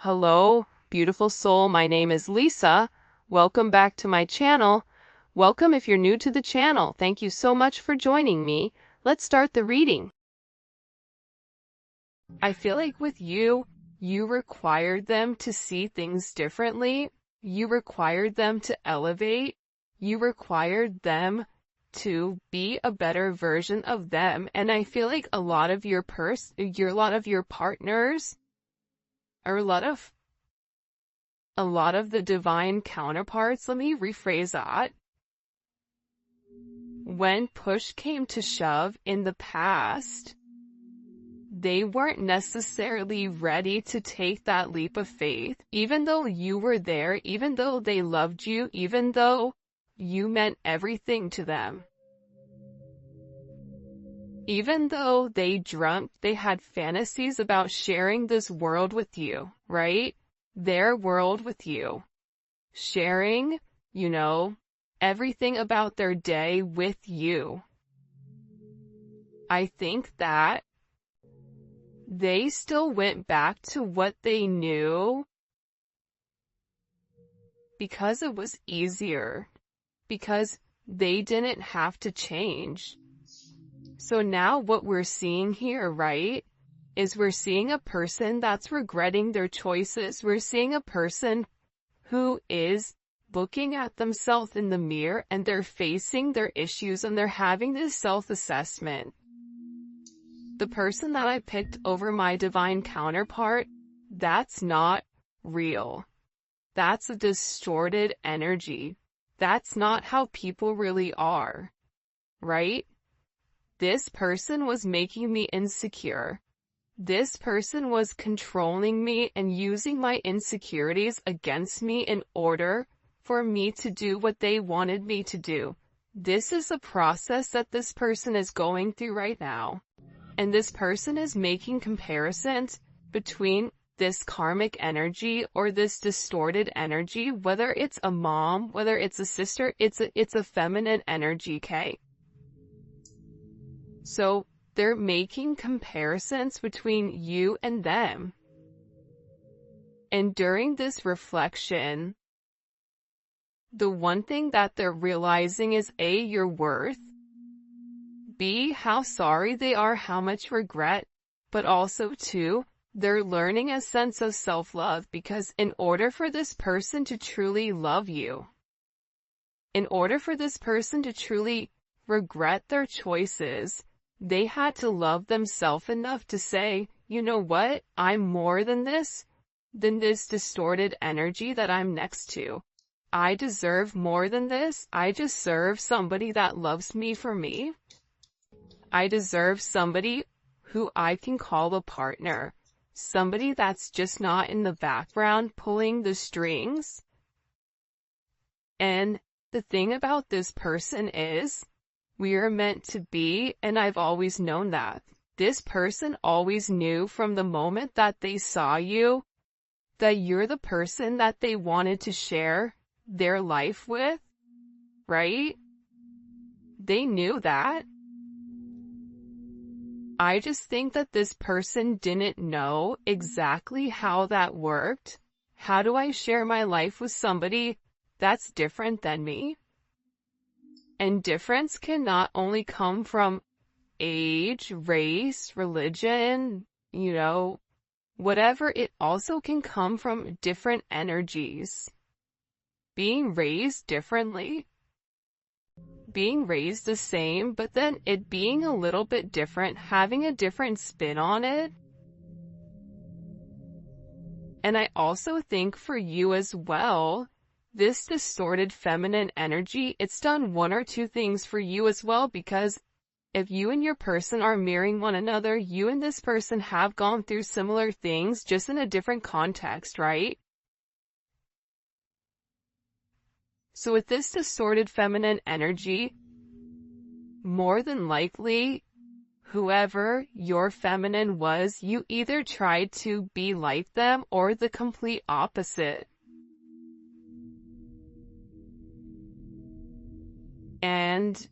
Hello, beautiful soul. My name is Lisa. Welcome back to my channel. Welcome if you're new to the channel. Thank you so much for joining me. Let's start the reading. I feel like with you required them to see things differently. You required them to elevate. You required them to be a better version of them. And I feel like a lot of your partners, or a lot of the divine counterparts, let me rephrase that. When push came to shove in the past, they weren't necessarily ready to take that leap of faith, even though you were there, even though they loved you, even though you meant everything to them. Even though they had fantasies about sharing this world with you, right? Their world with you. Sharing, everything about their day with you. I think that they still went back to what they knew because it was easier, because they didn't have to change. So now what we're seeing here, right, is we're seeing a person that's regretting their choices. We're seeing a person who is looking at themselves in the mirror and they're facing their issues and they're having this self-assessment. The person that I picked over my divine counterpart, that's not real. That's a distorted energy. That's not how people really are, right? This person was making me insecure. This person was controlling me and using my insecurities against me in order for me to do what they wanted me to do. This is a process that this person is going through right now. And this person is making comparisons between this karmic energy or this distorted energy, whether it's a mom, whether it's a sister, it's a feminine energy, okay? So they're making comparisons between you and them. And during this reflection, the one thing that they're realizing is A, your worth, B, how sorry they are, how much regret, but also 2, they're learning a sense of self-love, because in order for this person to truly love you, in order for this person to truly regret their choices, they had to love themselves enough to say, you know what, I'm more than this distorted energy that I'm next to. I deserve more than this. I deserve somebody that loves me for me. I deserve somebody who I can call a partner. Somebody that's just not in the background pulling the strings. And the thing about this person is, we are meant to be, and I've always known that. This person always knew from the moment that they saw you that you're the person that they wanted to share their life with, right? They knew that. I just think that this person didn't know exactly how that worked. How do I share my life with somebody that's different than me? And difference can not only come from age, race, religion, whatever. It also can come from different energies. Being raised differently. Being raised the same, but then it being a little bit different, having a different spin on it. And I also think for you as well, this distorted feminine energy, it's done one or two things for you as well, because if you and your person are mirroring one another, you and this person have gone through similar things, just in a different context, right? So with this distorted feminine energy, more than likely, whoever your feminine was, you either tried to be like them or the complete opposite. And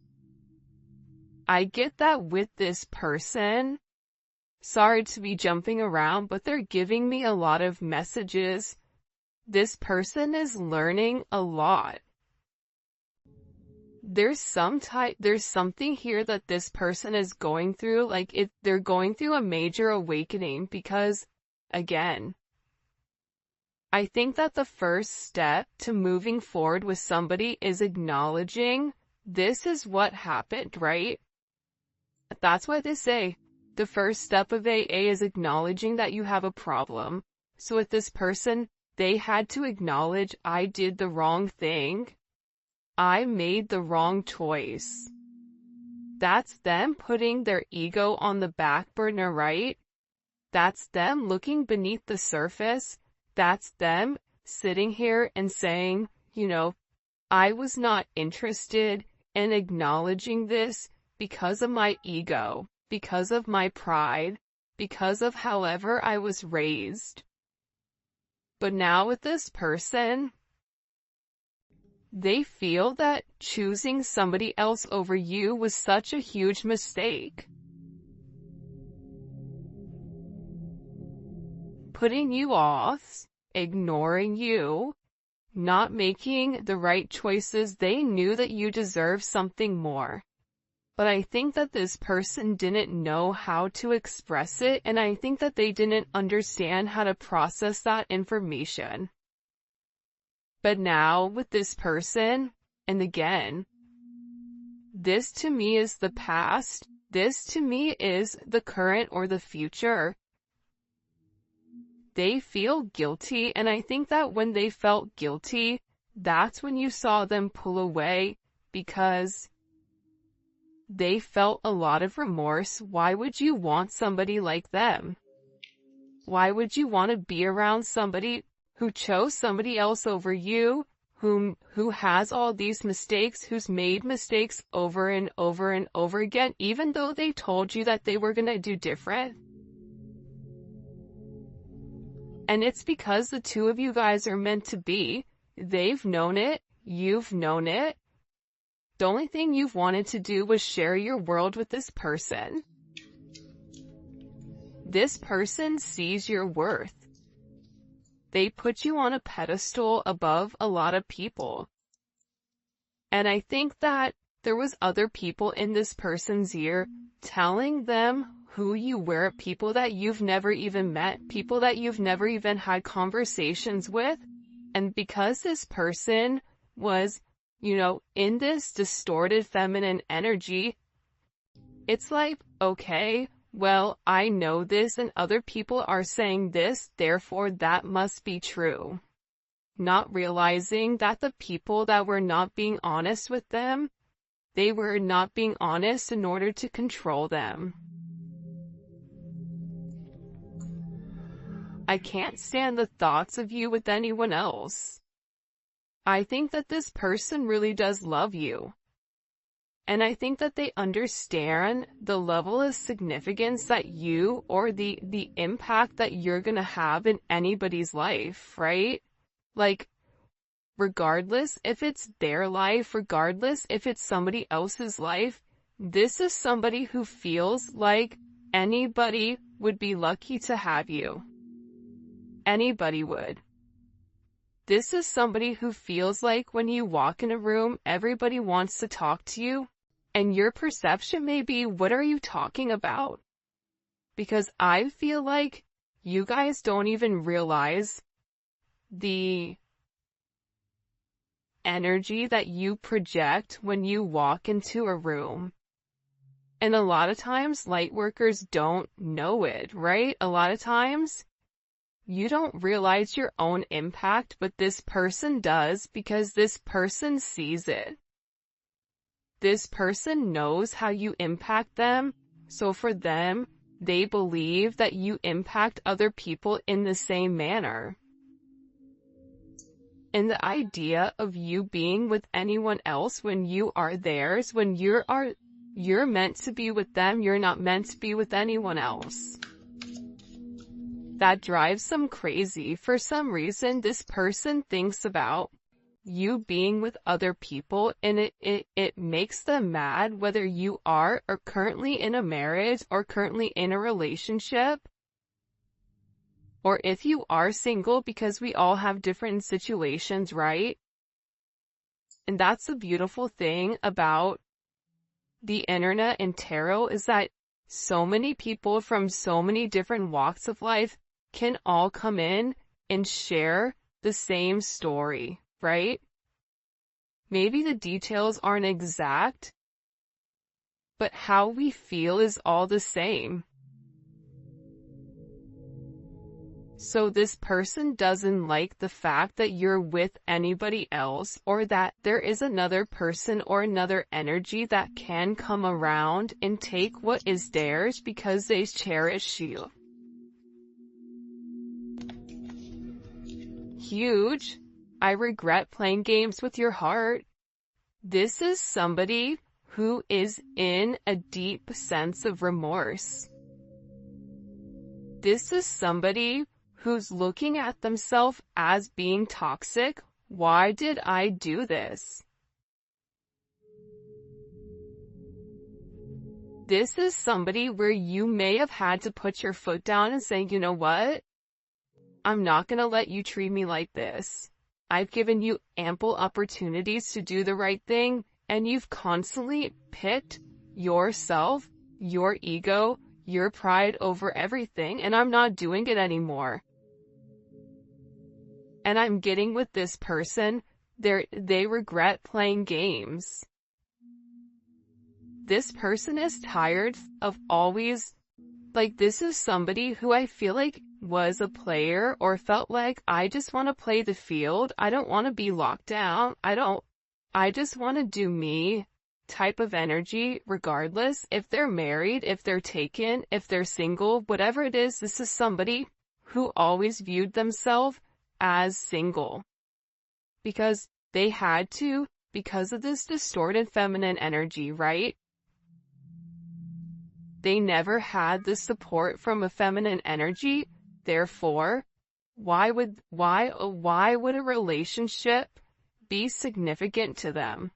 I get that with this person, Sorry to be jumping around, but they're giving me a lot of messages. This person is learning a lot. There's something here that this person is going through, like they're going through a major awakening because, again, I think that the first step to moving forward with somebody is acknowledging this is what happened, right? That's why they say the first step of AA is acknowledging that you have a problem. So with this person, they had to acknowledge, I did the wrong thing. I made the wrong choice. That's them putting their ego on the back burner, right? That's them looking beneath the surface. That's them sitting here and saying, I was not interested in acknowledging this because of my ego, because of my pride, because of however I was raised. But now with this person, they feel that choosing somebody else over you was such a huge mistake. Putting you off, ignoring you, not making the right choices. They knew that you deserve something more. But I think that this person didn't know how to express it, and I think that they didn't understand how to process that information. But now with this person, and again, this to me is the past, this to me is the current or the future. They feel guilty, and I think that when they felt guilty, that's when you saw them pull away, because they felt a lot of remorse. Why would you want somebody like them? Why would you want to be around somebody who chose somebody else over you, who has all these mistakes, who's made mistakes over and over and over again, even though they told you that they were going to do different? And it's because the two of you guys are meant to be. They've known it. You've known it. The only thing you've wanted to do was share your world with this person. This person sees your worth. They put you on a pedestal above a lot of people. And I think that there was other people in this person's ear telling them who you were, people that you've never even met, people that you've never even had conversations with. And because this person was, in this distorted feminine energy, it's like, okay, well, I know this and other people are saying this, therefore that must be true. Not realizing that the people that were not being honest with them, they were not being honest in order to control them. I can't stand the thoughts of you with anyone else. I think that this person really does love you. And I think that they understand the level of significance that you, or the impact that you're gonna have in anybody's life, right? Like, regardless if it's their life, regardless if it's somebody else's life, this is somebody who feels like anybody would be lucky to have you. Anybody would. This is somebody who feels like when you walk in a room, everybody wants to talk to you, and your perception may be, what are you talking about? Because I feel like you guys don't even realize the energy that you project when you walk into a room. And a lot of times, light workers don't know it, right? A lot of times, you don't realize your own impact, but this person does, because this person sees it. This person knows how you impact them, so for them, they believe that you impact other people in the same manner. And the idea of you being with anyone else when you are theirs, when you're meant to be with them, you're not meant to be with anyone else. That drives them crazy. For some reason, this person thinks about you being with other people, and it makes them mad whether you are or currently in a marriage or currently in a relationship, or if you are single, because we all have different situations, right? And that's the beautiful thing about the internet and tarot, is that so many people from so many different walks of life can all come in and share the same story, right? Maybe the details aren't exact, but how we feel is all the same. So this person doesn't like the fact that you're with anybody else, or that there is another person or another energy that can come around and take what is theirs because they cherish you. Huge. I regret playing games with your heart. This is somebody who is in a deep sense of remorse. This is somebody who's looking at themselves as being toxic. Why did I do this? This is somebody where you may have had to put your foot down and say, you know what? I'm not going to let you treat me like this. I've given you ample opportunities to do the right thing, and you've constantly picked yourself, your ego, your pride over everything, and I'm not doing it anymore. And I'm getting with this person, they regret playing games. This person is tired of always, like, this is somebody who I feel like was a player, or felt like, I just want to play the field. I don't want to be locked down. I just want to do me type of energy, regardless if they're married, if they're taken, if they're single, whatever it is. This is somebody who always viewed themselves as single because they had to, because of this distorted feminine energy, right? They never had the support from a feminine energy. Therefore, why would a relationship be significant to them?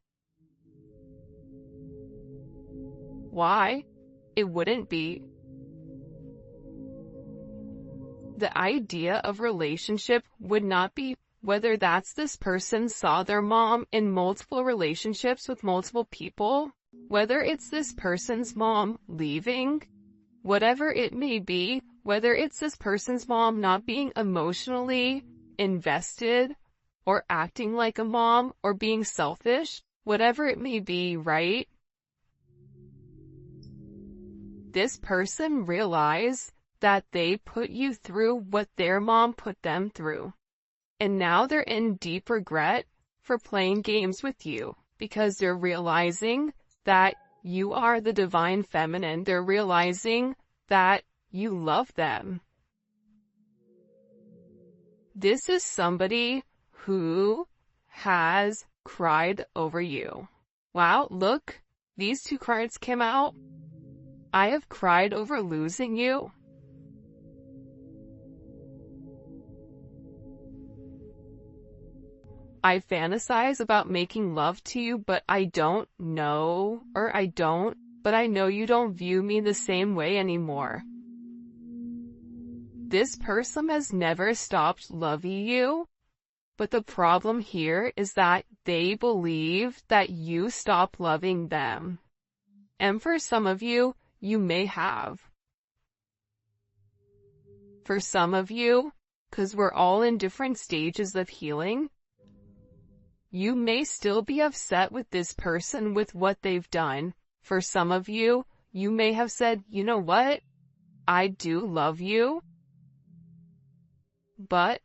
Why? It wouldn't be. The idea of relationship would not be whether that's this person saw their mom in multiple relationships with multiple people, whether it's this person's mom leaving, whatever it may be, whether it's this person's mom not being emotionally invested or acting like a mom or being selfish, whatever it may be, right? This person realized that they put you through what their mom put them through. And now they're in deep regret for playing games with you, because they're realizing that you are the divine feminine. They're realizing that you love them. This is somebody who has cried over you. Wow, look, these two cards came out. I have cried over losing you. I fantasize about making love to you, but I don't know, but I know you don't view me the same way anymore. This person has never stopped loving you, but the problem here is that they believe that you stop loving them. And for some of you, you may have. For some of you, because we're all in different stages of healing, you may still be upset with this person with what they've done. For some of you, you may have said, you know what? I do love you, but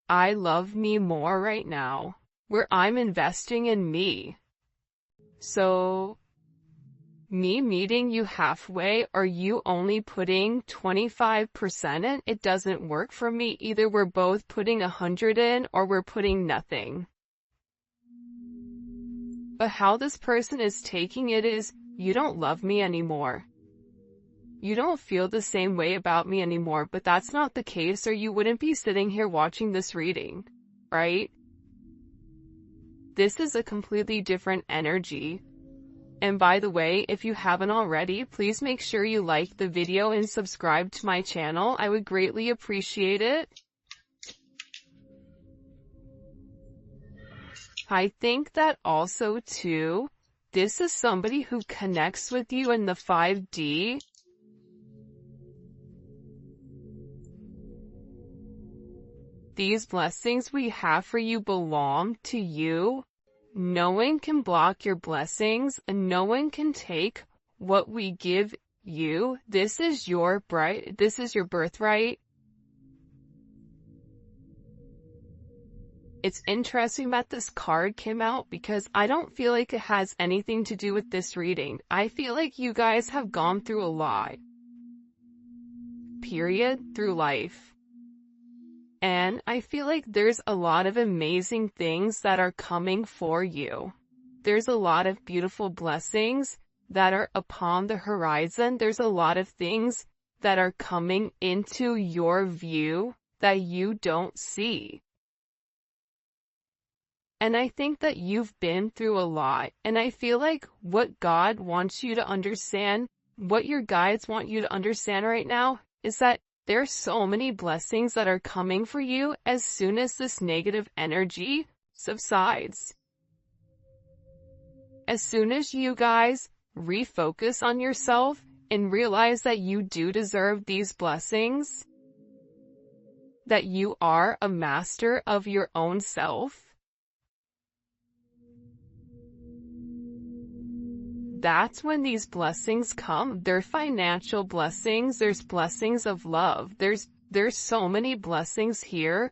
I love me more right now, where I'm investing in me. So, me meeting you halfway, or you only putting 25% in, it doesn't work for me. Either we're both putting 100 in, or we're putting nothing. But how this person is taking it is, you don't love me anymore. You don't feel the same way about me anymore, but that's not the case, or you wouldn't be sitting here watching this reading. right? This is a completely different energy. And by the way, if you haven't already, please make sure you like the video and subscribe to my channel. I would greatly appreciate it. I think that also too, this is somebody who connects with you in the 5D. These blessings we have for you belong to you. No one can block your blessings, and no one can take what we give you. This is your birthright. It's interesting that this card came out because I don't feel like it has anything to do with this reading. I feel like you guys have gone through a lot. Period. Through life. And I feel like there's a lot of amazing things that are coming for you. There's a lot of beautiful blessings that are upon the horizon. There's a lot of things that are coming into your view that you don't see. And I think that you've been through a lot. And I feel like what God wants you to understand, what your guides want you to understand right now, is that there are so many blessings that are coming for you as soon as this negative energy subsides. As soon as you guys refocus on yourself and realize that you do deserve these blessings, that you are a master of your own self, that's when these blessings come. They're financial blessings. There's blessings of love. There's so many blessings here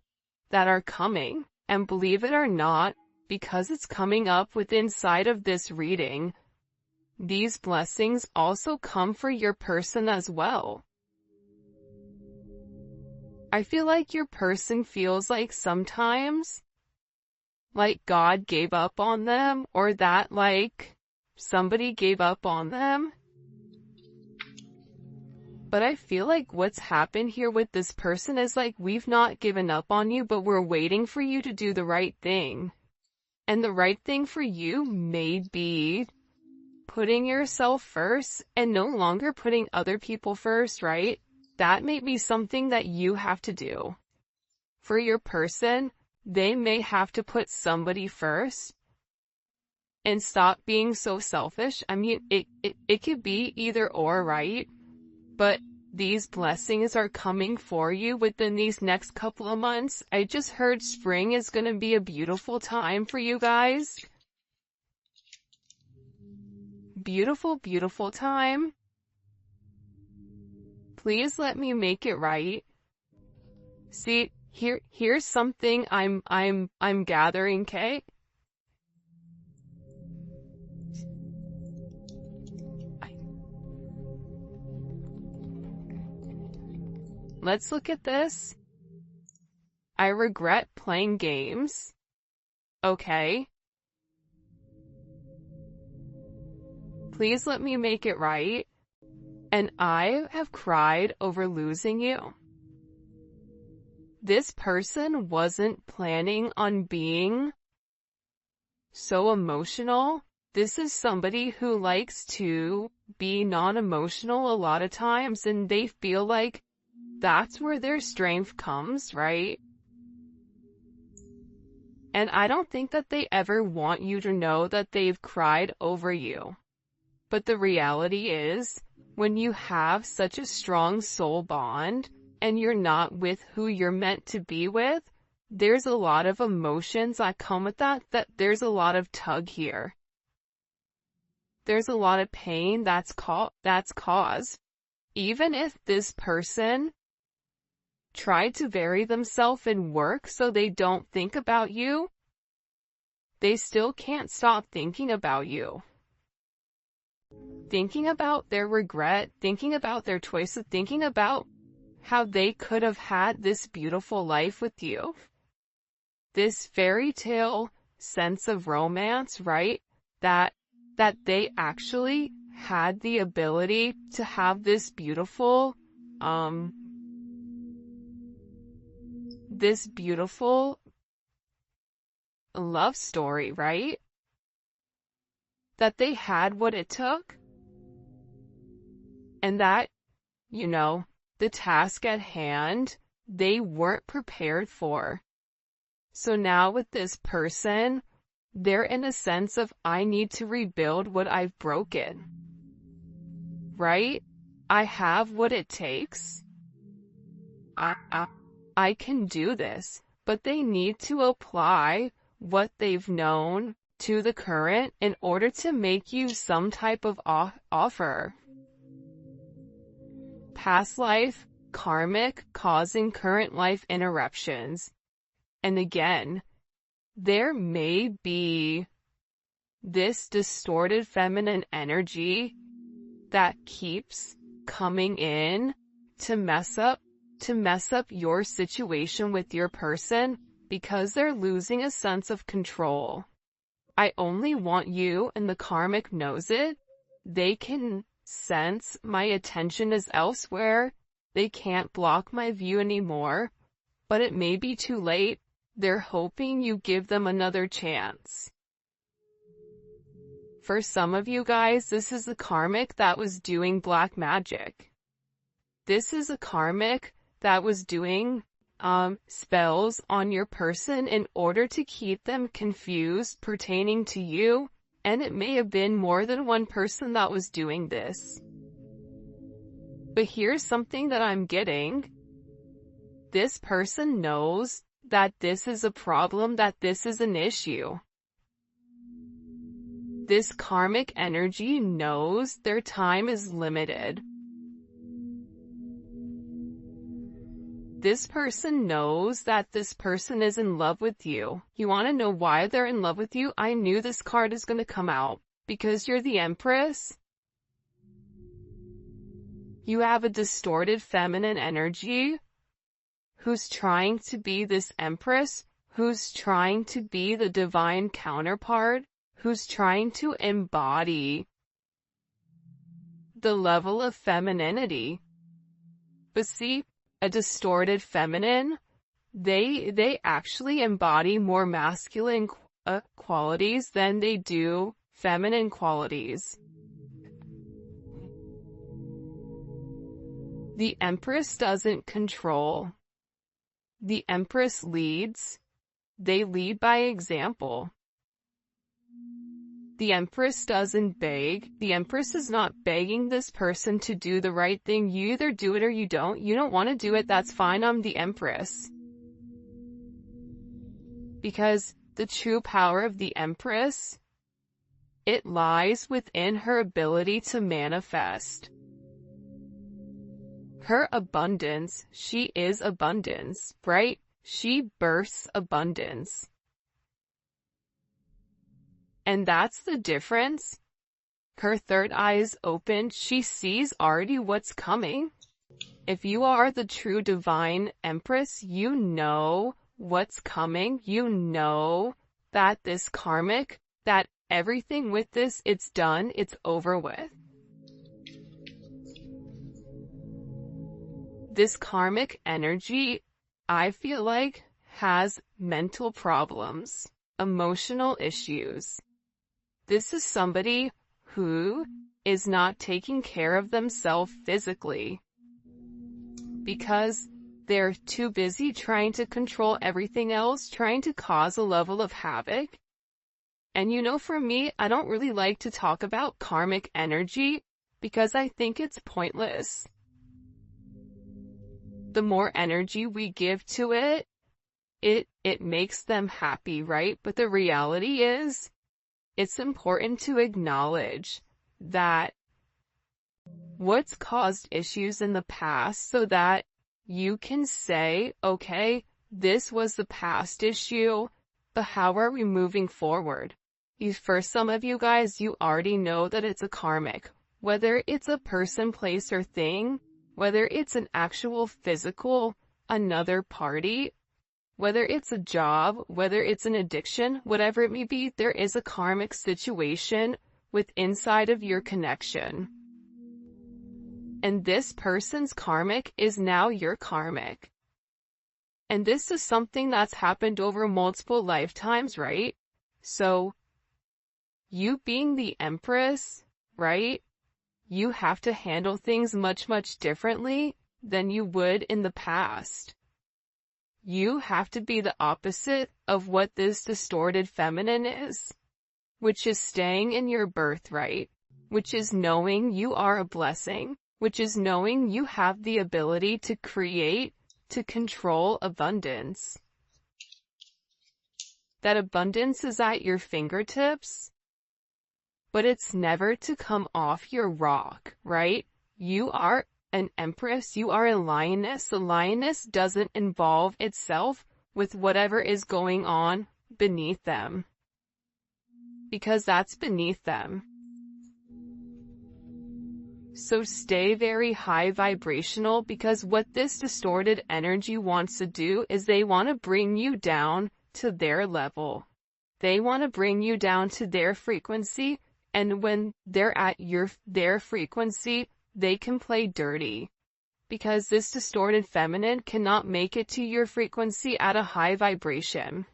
that are coming. And believe it or not, because it's coming up with inside of this reading, these blessings also come for your person as well. I feel like your person feels like sometimes like God gave up on them, or that like somebody gave up on them. But I feel like what's happened here with this person is like, we've not given up on you, but we're waiting for you to do the right thing. And the right thing for you may be putting yourself first and no longer putting other people first, right? That may be something that you have to do. For your person, they may have to put somebody first and stop being so selfish. I mean, it could be either or, right? But these blessings are coming for you within these next couple of months. I just heard spring is going to be a beautiful time for you guys. Beautiful, beautiful time. Please let me make it right. See, here's something I'm gathering, okay? Let's look at this. I regret playing games. Okay. Please let me make it right. And I have cried over losing you. This person wasn't planning on being so emotional. This is somebody who likes to be non-emotional a lot of times, and they feel like that's where their strength comes, right? And I don't think that they ever want you to know that they've cried over you. But the reality is, when you have such a strong soul bond, and you're not with who you're meant to be with, there's a lot of emotions that come with that there's a lot of tug here. There's a lot of pain that's caused. Even if this person tried to bury themselves in work so they don't think about you, they still can't stop thinking about you. Thinking about their regret, thinking about their choices, thinking about how they could have had this beautiful life with you. This fairy tale sense of romance, right? That they actually had the ability to have this beautiful love story, right? That they had what it took, and that, the task at hand, they weren't prepared for. So now with this person, they're in a sense of, I need to rebuild what I've broken, right? I have what it takes. I can do this, but they need to apply what they've known to the current in order to make you some type of offer. Past life, karmic, causing current life interruptions. And again, there may be this distorted feminine energy that keeps coming in to mess up your situation with your person because they're losing a sense of control. I only want you, and the karmic knows it. They can sense my attention is elsewhere. They can't block my view anymore, but it may be too late. They're hoping you give them another chance. For some of you guys, this is a karmic that was doing black magic. This is a karmic that was doing spells on your person in order to keep them confused pertaining to you, and it may have been more than one person that was doing this. But here's something that I'm getting. This person knows that this is a problem, that this is an issue. This karmic energy knows their time is limited. This person knows that this person is in love with you. You want to know why they're in love with you? I knew this card is going to come out. Because you're the Empress. You have a distorted feminine energy who's trying to be this Empress, who's trying to be the divine counterpart, who's trying to embody the level of femininity. But see, a distorted feminine, they actually embody more masculine qualities than they do feminine qualities. The Empress doesn't control. The Empress leads. They lead by example. The Empress doesn't beg. The Empress is not begging this person to do the right thing. You either do it or you don't. You don't want to do it, that's fine. I'm the Empress. Because the true power of the Empress, it lies within her ability to manifest. Her abundance, she is abundance, right? She births abundance. And that's the difference. Her third eye is open. She sees already what's coming. If you are the true divine Empress, you know what's coming. You know that this karmic, that everything with this, it's done, it's over with. This karmic energy, I feel like, has mental problems, emotional issues. This is somebody who is not taking care of themselves physically because they're too busy trying to control everything else, trying to cause a level of havoc. And for me, I don't really like to talk about karmic energy because I think it's pointless. The more energy we give to it, it makes them happy, right? But the reality is, it's important to acknowledge that what's caused issues in the past so that you can say, okay, this was the past issue, but how are we moving forward? For some of you guys, you already know that it's a karmic. Whether it's a person, place, or thing, whether it's an actual physical, another party, whether it's a job, whether it's an addiction, whatever it may be, there is a karmic situation with inside of your connection. And this person's karmic is now your karmic. And this is something that's happened over multiple lifetimes, right? So, you being the Empress, right? You have to handle things much, much differently than you would in the past. You have to be the opposite of what this distorted feminine is, which is staying in your birthright, which is knowing you are a blessing, which is knowing you have the ability to create, to control abundance. That abundance is at your fingertips, but it's never to come off your rock, right? You are an empress, you are a lioness. The lioness doesn't involve itself with whatever is going on beneath them, because that's beneath them. So stay very high vibrational, because what this distorted energy wants to do is they want to bring you down to their level. They want to bring you down to their frequency, and when they're at their frequency, they can play dirty. Because this distorted feminine cannot make it to your frequency at a high vibration.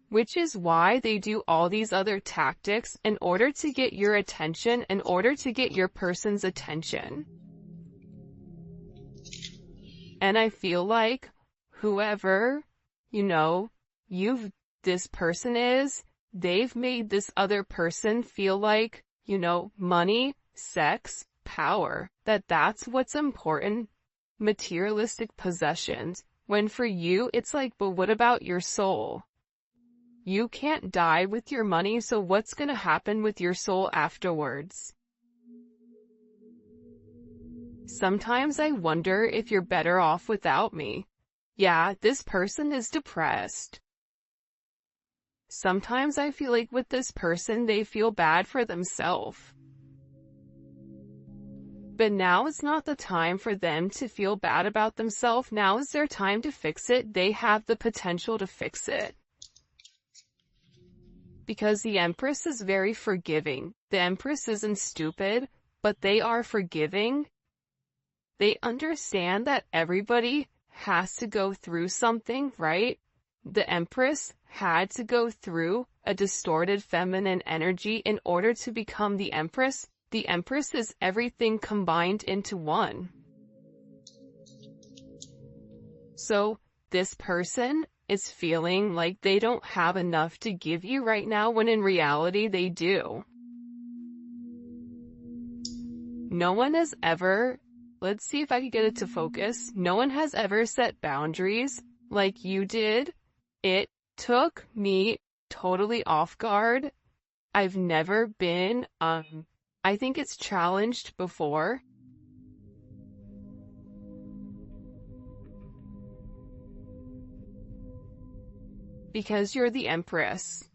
Which is why they do all these other tactics in order to get your attention, in order to get your person's attention. And I feel like whoever, this person is, they've made this other person feel like, money, sex, power, that's what's important, materialistic possessions, when for you it's like, but what about your soul? You can't die with your money, so what's gonna happen with your soul afterwards? Sometimes I wonder if you're better off without me. Yeah, this person is depressed. Sometimes I feel like with this person they feel bad for themselves. But now is not the time for them to feel bad about themselves. Now is their time to fix it. They have the potential to fix it. Because the Empress is very forgiving. The Empress isn't stupid, but they are forgiving. They understand that everybody has to go through something, right? The Empress had to go through a distorted feminine energy in order to become the Empress. The Empress is everything combined into one. So, this person is feeling like they don't have enough to give you right now, when in reality they do. No one has ever, let's see if I can get it to focus. No one has ever set boundaries like you did. It took me totally off guard. I've never been, I think it's challenged before. Because you're the Empress.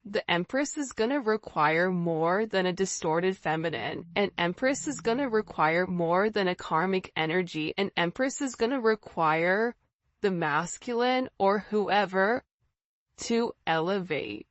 The Empress is gonna require more than a distorted feminine. An Empress is gonna require more than a karmic energy. An Empress is gonna require the masculine or whoever to elevate.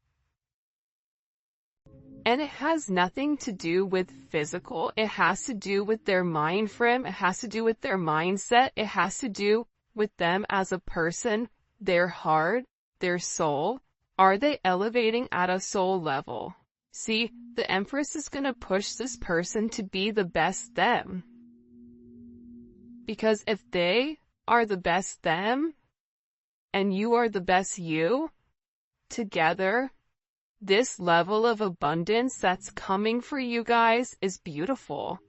And it has nothing to do with physical. It has to do with their mind frame. It has to do with their mindset. It has to do with them as a person, their heart, their soul. Are they elevating at a soul level? See, the Empress is going to push this person to be the best them. Because if they are the best them, and you are the best you, together, this level of abundance that's coming for you guys is beautiful.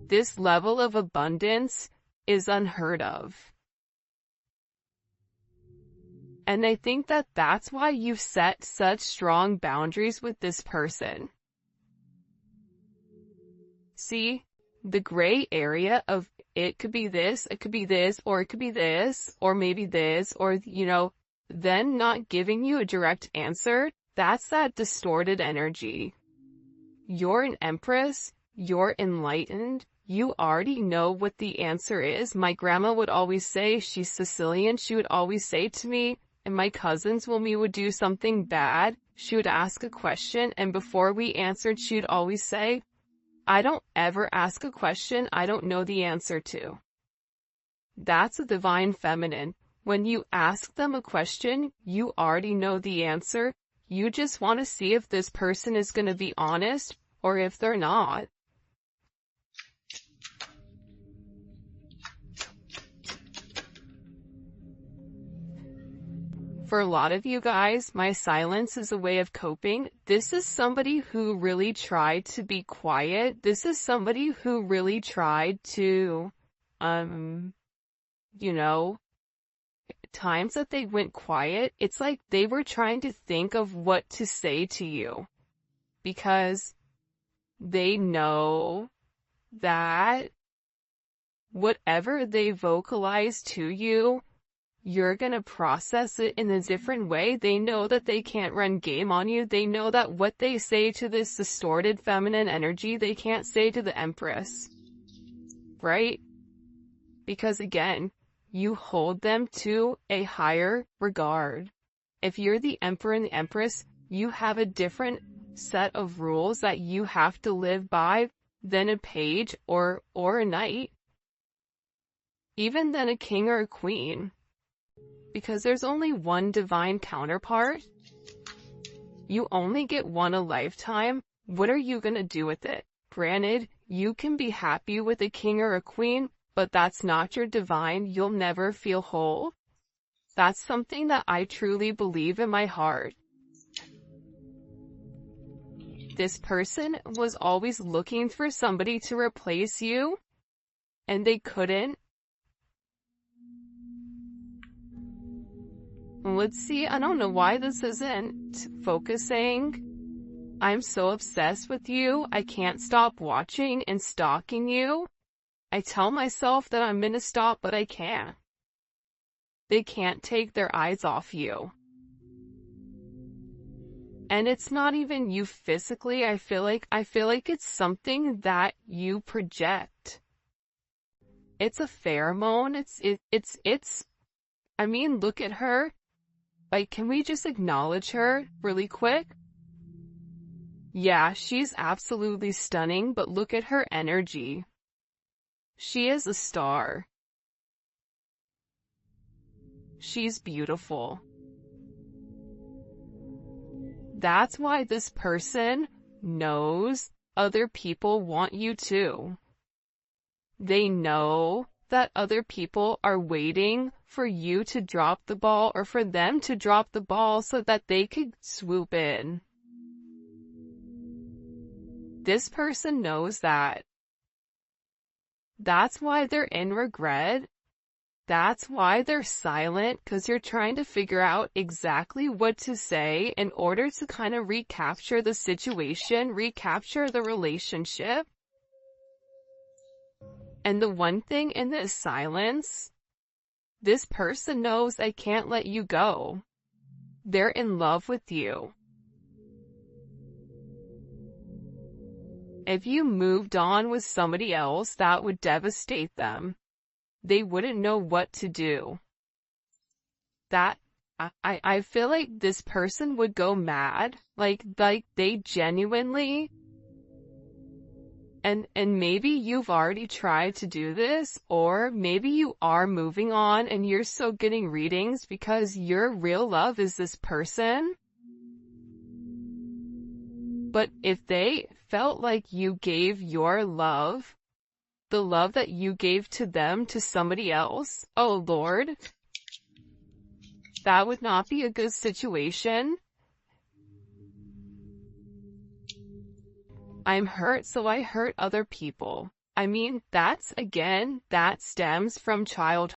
This level of abundance is unheard of. And I think that that's why you've set such strong boundaries with this person. See, the gray area of it could be this, it could be this, or it could be this, or maybe this, or, then not giving you a direct answer, that's that distorted energy. You're an Empress, you're enlightened, you already know what the answer is. My grandma would always say, she's Sicilian, she would always say to me, and my cousins, when we would do something bad, she would ask a question, and before we answered, she would always say, I don't ever ask a question I don't know the answer to. That's a divine feminine. When you ask them a question, you already know the answer. You just want to see if this person is going to be honest or if they're not. For a lot of you guys, my silence is a way of coping. This is somebody who really tried to be quiet. This is somebody who really tried to, times that they went quiet, it's like they were trying to think of what to say to you. Because they know that whatever they vocalize to you, you're gonna process it in a different way. They know that they can't run game on you. They know that what they say to this distorted feminine energy, they can't say to the Empress. Right? Because again, you hold them to a higher regard. If you're the Emperor and the Empress, you have a different set of rules that you have to live by than a page or a knight. Even than a king or a queen. Because there's only one divine counterpart. You only get one a lifetime. What are you gonna do with it? Granted, you can be happy with a king or a queen, but that's not your divine. You'll never feel whole. That's something that I truly believe in my heart. This person was always looking for somebody to replace you, and they couldn't. Let's see, I don't know why this isn't focusing. I'm so obsessed with you, I can't stop watching and stalking you. I tell myself that I'm gonna stop, but I can't. They can't take their eyes off you. And it's not even you physically, I feel like it's something that you project. It's a pheromone, I mean, look at her. Like, can we just acknowledge her really quick? Yeah, she's absolutely stunning, but look at her energy. She is a star. She's beautiful. That's why this person knows other people want you too. They know that other people are waiting for you to drop the ball or for them to drop the ball so that they could swoop in. This person knows that. That's why they're in regret. That's why they're silent, because you're trying to figure out exactly what to say in order to kind of recapture the situation, recapture the relationship. And the one thing in this silence, this person knows they can't let you go. They're in love with you. If you moved on with somebody else, that would devastate them. They wouldn't know what to do. I feel like this person would go mad. Like they genuinely. And maybe you've already tried to do this, or maybe you are moving on and you're still getting readings because your real love is this person. But if they felt like you gave your love, the love that you gave to them, to somebody else, oh Lord, that would not be a good situation. I'm hurt, so I hurt other people. I mean, that stems from childhood.